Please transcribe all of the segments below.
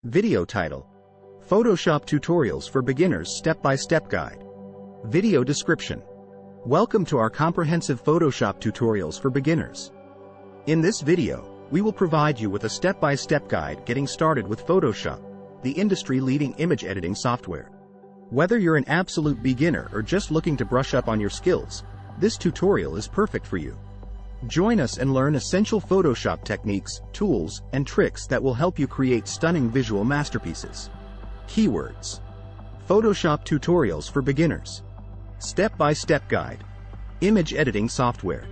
Video title: Photoshop Tutorials for Beginners Step-by-Step Guide. Video description: Welcome to our comprehensive Photoshop tutorials for beginners. In this video, we will provide you with a step-by-step guide getting started with Photoshop, the industry-leading image editing software. Whether you're an absolute beginner or just looking to brush up on your skills, this tutorial is perfect for you. Join us and learn essential Photoshop techniques, tools, and tricks that will help you create stunning visual masterpieces. Keywords: Photoshop tutorials for beginners, step-by-step guide, image editing software,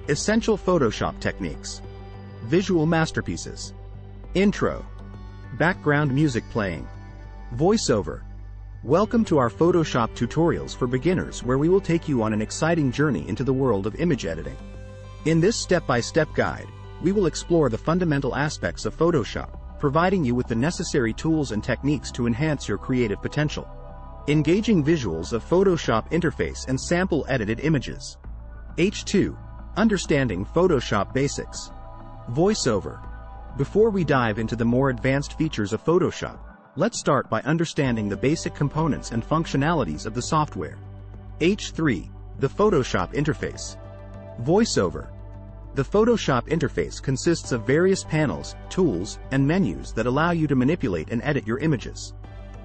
essential Photoshop techniques, visual masterpieces, intro, background music playing, voiceover. Welcome to our Photoshop tutorials for beginners, where we will take you on an exciting journey into the world of image editing. In this step-by-step guide, we will explore the fundamental aspects of Photoshop, providing you with the necessary tools and techniques to enhance your creative potential. Engaging visuals of Photoshop interface and sample edited images. H2. Understanding Photoshop basics. Voiceover. Before we dive into the more advanced features of Photoshop, let's start by understanding the basic components and functionalities of the software. H3. The Photoshop interface. Voiceover. The Photoshop interface consists of various panels, tools, and menus that allow you to manipulate and edit your images.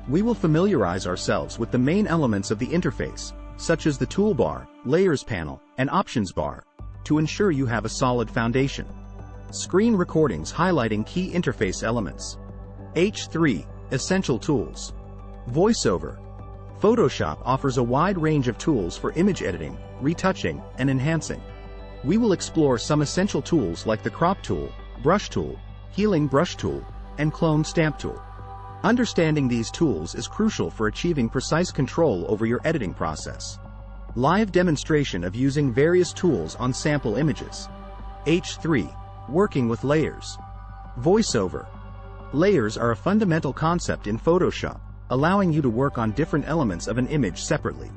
We will familiarize ourselves with the main elements of the interface, such as the toolbar, layers panel, and options bar, to ensure you have a solid foundation. Screen recordings highlighting key interface elements. H3. Essential tools. Voiceover. Photoshop offers a wide range of tools for image editing, retouching, and enhancing. We will explore some essential tools like the crop tool, brush tool, healing brush tool, and clone stamp tool. Understanding these tools is crucial for achieving precise control over your editing process. Live demonstration of using various tools on sample images. H3. Working with layers. Voiceover. Layers are a fundamental concept in Photoshop, allowing you to work on different elements of an image separately.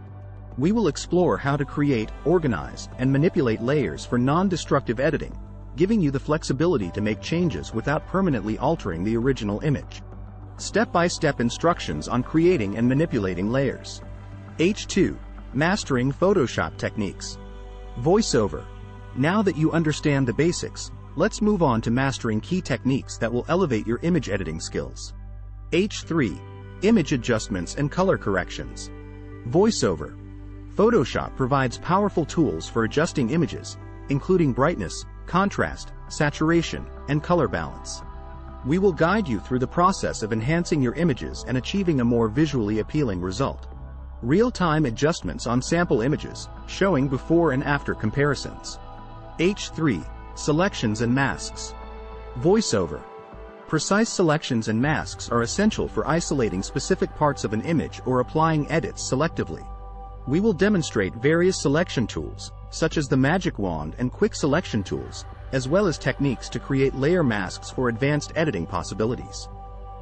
We will explore how to create, organize, and manipulate layers for non-destructive editing, giving you the flexibility to make changes without permanently altering the original image. Step-by-step instructions on creating and manipulating layers. H2. Mastering Photoshop techniques. Voiceover. Now that you understand the basics, let's move on to mastering key techniques that will elevate your image editing skills. H3. Image adjustments and color corrections. Voiceover. Photoshop provides powerful tools for adjusting images, including brightness, contrast, saturation, and color balance. We will guide you through the process of enhancing your images and achieving a more visually appealing result. Real-time adjustments on sample images, showing before and after comparisons. H3. Selections and masks. Voiceover. Precise selections and masks are essential for isolating specific parts of an image or applying edits selectively. We will demonstrate various selection tools, such as the magic wand and quick selection tools, as well as techniques to create layer masks for advanced editing possibilities.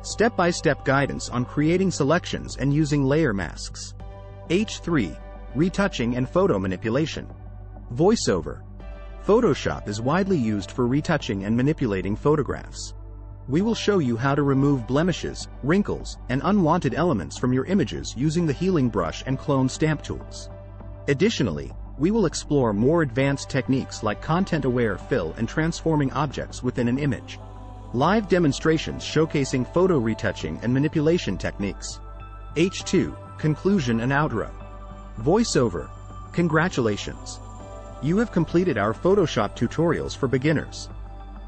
Step-by-step guidance on creating selections and using layer masks. H3. Retouching and photo manipulation. Voiceover. Photoshop is widely used for retouching and manipulating photographs. We will show you how to remove blemishes, wrinkles, and unwanted elements from your images using the healing brush and clone stamp tools. Additionally, we will explore more advanced techniques like content-aware fill and transforming objects within an image. Live demonstrations showcasing photo retouching and manipulation techniques. H2. Conclusion and outro. Voiceover. Congratulations! You have completed our Photoshop tutorials for beginners.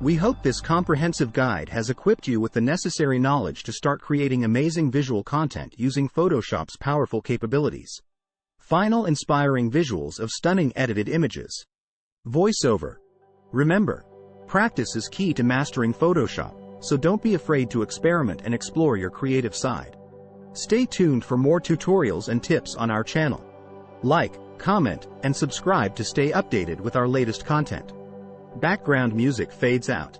We hope this comprehensive guide has equipped you with the necessary knowledge to start creating amazing visual content using Photoshop's powerful capabilities. Final inspiring visuals of stunning edited images. Voiceover. Remember, practice is key to mastering Photoshop, so don't be afraid to experiment and explore your creative side. Stay tuned for more tutorials and tips on our channel. Like, comment, and subscribe to stay updated with our latest content. Background music fades out.